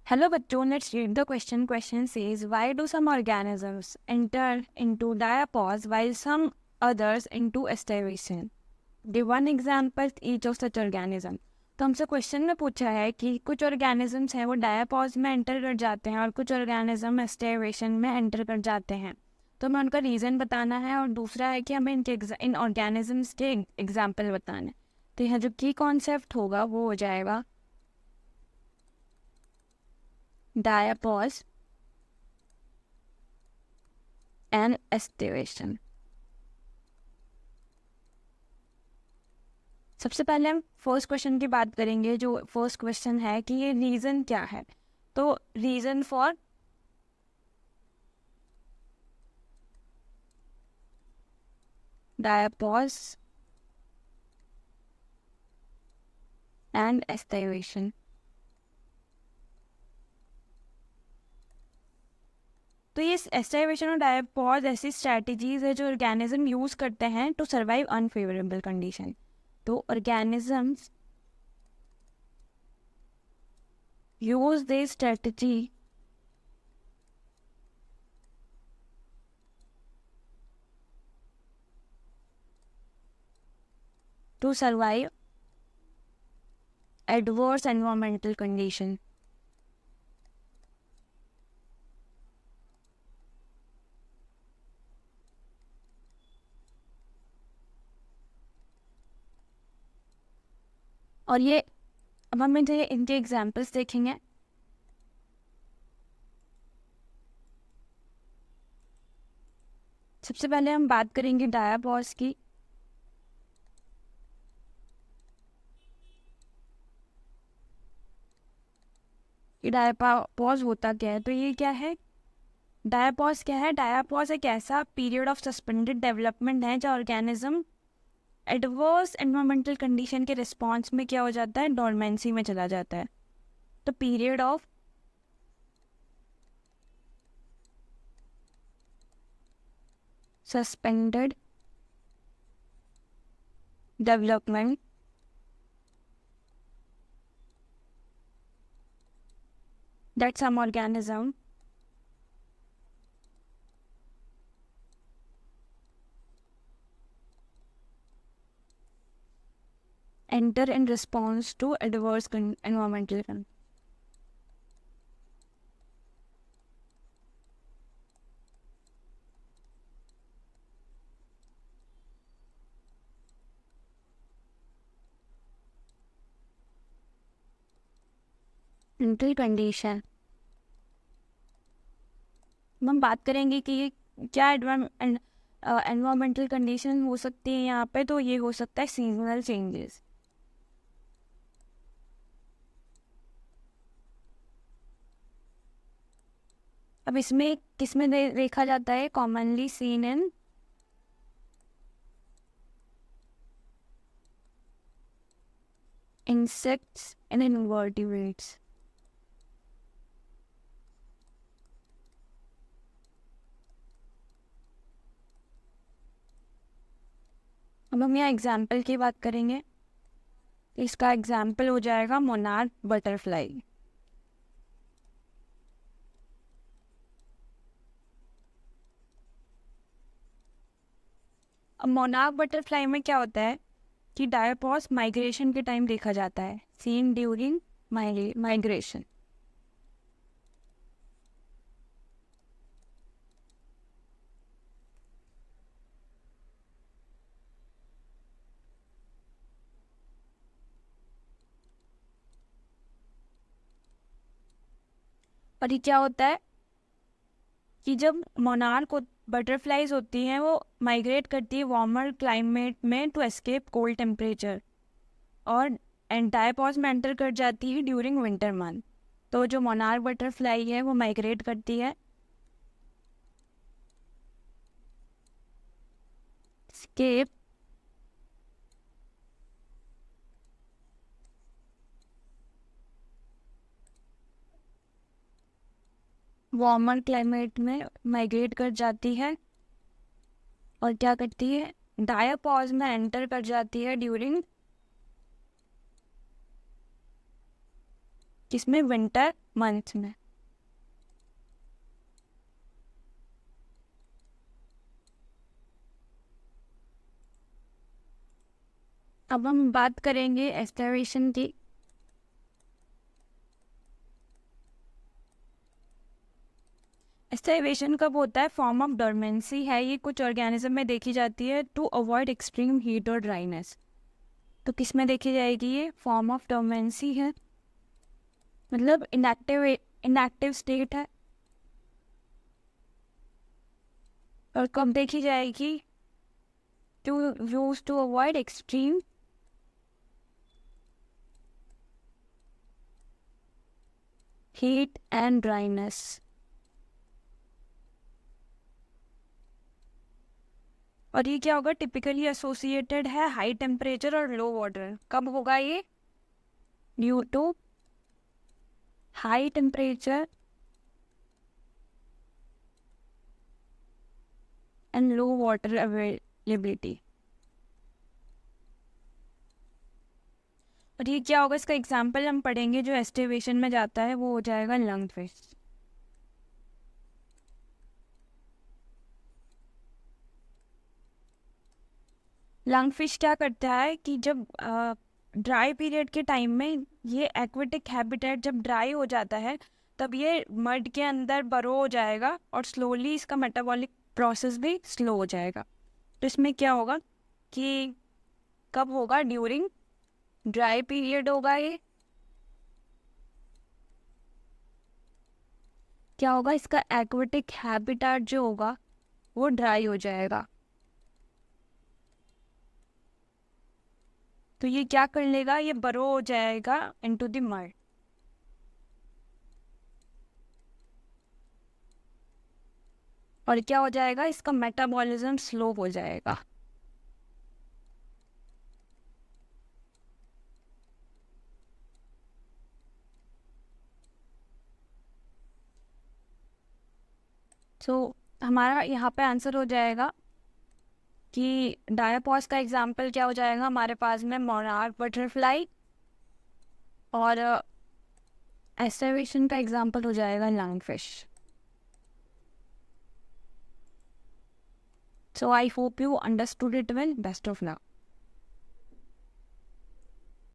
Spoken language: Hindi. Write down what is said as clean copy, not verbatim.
Hello bachcho, let's read the question. Question says, why do some organisms enter into diapause while some others into starvation? Give one example each of such organism. तो हमसे क्वेश्चन में पूछा है कि कुछ ऑर्गेनिजम्स हैं वो डायापॉज में एंटर कर जाते हैं और कुछ ऑर्गेनिज्म स्टार्वेशन में एंटर कर जाते हैं। तो हमें उनका रीज़न बताना है और दूसरा है कि हमें इन ऑर्गेनिजम्स के एग्जाम्पल बताने। तो यहाँ जो की कॉन्सेप्ट होगा वो हो जाएगा diapause and estivation। सबसे पहले हम फर्स्ट क्वेश्चन की बात करेंगे। जो फर्स्ट क्वेश्चन है कि ये रीज़न क्या है, तो reason for diapause and estivation। तो ये एस्टाइवेशन और डायपॉज ऐसी स्ट्रैटेजीज है जो ऑर्गेनिज्म यूज़ करते हैं टू सर्वाइव अनफेवरेबल कंडीशन। तो organisms use this strategy to survive adverse environmental condition. और ये अब हम इनके एग्जाम्पल्स देखेंगे। सबसे पहले हम बात करेंगे डायापॉज की। डायापॉज होता क्या है, तो ये क्या है, डायापॉज क्या है? डायापॉज एक ऐसा पीरियड ऑफ सस्पेंडेड डेवलपमेंट है जहाँ ऑर्गेनिज्म एडवर्स एनवायरमेंटल कंडीशन के रिस्पॉन्स में क्या हो जाता है, डोरमेंसी में चला जाता है। तो period of suspended development that some organism enter in response to adverse environmental conditions। इनकी कंडीशन हम बात करेंगे कि ये क्या एनवायरमेंटल कंडीशन हो सकती है यहाँ पे। तो ये हो सकता है सीजनल चेंजेस। अब इसमें किसमें देखा जाता है, commonly seen in insects and invertebrates। अब हम यहाँ एग्जाम्पल की बात करेंगे। इसका एग्जाम्पल हो जाएगा मोनार्क बटरफ्लाई। अब मोनार्क बटरफ्लाई में क्या होता है कि डायपॉज माइग्रेशन के टाइम देखा जाता है, सीन ड्यूरिंग माइग्रेशन। और ये क्या होता है कि जब मोनार्क बटरफ्लाईज होती हैं वो माइग्रेट करती है वार्मर क्लाइमेट में टू एस्केप कोल्ड टेम्परेचर, और डायपॉज में एंटर कर जाती है ड्यूरिंग विंटर मंथ। तो जो मोनार्क बटरफ्लाई है वो माइग्रेट करती है एस्केप वार्मर क्लाइमेट में माइग्रेट कर जाती है और क्या करती है, डायपॉज में एंटर कर जाती है ड्यूरिंग किसमें, विंटर मंथ में। अब हम बात करेंगे एस्टावेशन की। एस्टावेशन कब होता है? फॉर्म ऑफ डोरमेंसी है ये, कुछ ऑर्गेनिज्म में देखी जाती है टू अवॉइड एक्सट्रीम हीट और ड्राइनेस। तो किस में देखी जाएगी ये? फॉर्म ऑफ डोरमेंसी है, मतलब इनएक्टिव स्टेट है। और कब देखी जाएगी? To use to avoid extreme heat and dryness. और ये क्या होगा? टिपिकली एसोसिएटेड है हाई टेम्परेचर और लो वाटर। कब होगा ये? Due to high temperature and low water availability. और ये क्या होगा? इसका एग्जाम्पल हम पढ़ेंगे जो एस्टिवेशन में जाता है, वो हो जाएगा लंग फिश। लंग फिश क्या करता है कि जब ड्राई पीरियड के टाइम में ये एक्वेटिक हैबिटेट जब ड्राई हो जाता है, तब ये मड के अंदर बरो हो जाएगा और स्लोली इसका मेटाबॉलिक प्रोसेस भी स्लो हो जाएगा। तो इसमें क्या होगा कि कब होगा? ड्यूरिंग ड्राई पीरियड होगा ये। क्या होगा? इसका एक्वेटिक हैबिटेट जो होगा वो ड्राई हो जाएगा। तो ये क्या कर लेगा? ये बरो हो जाएगा इनटू द मड। और क्या हो जाएगा? इसका मेटाबॉलिज्म स्लो हो जाएगा। सो हमारा यहाँ पे आंसर हो जाएगा कि डायापॉज का एग्जाम्पल क्या हो जाएगा हमारे पास में? Monarch butterfly. और एस्टिवेशन का एग्जाम्पल हो जाएगा lungfish. So I hope you understood it well. Best of luck.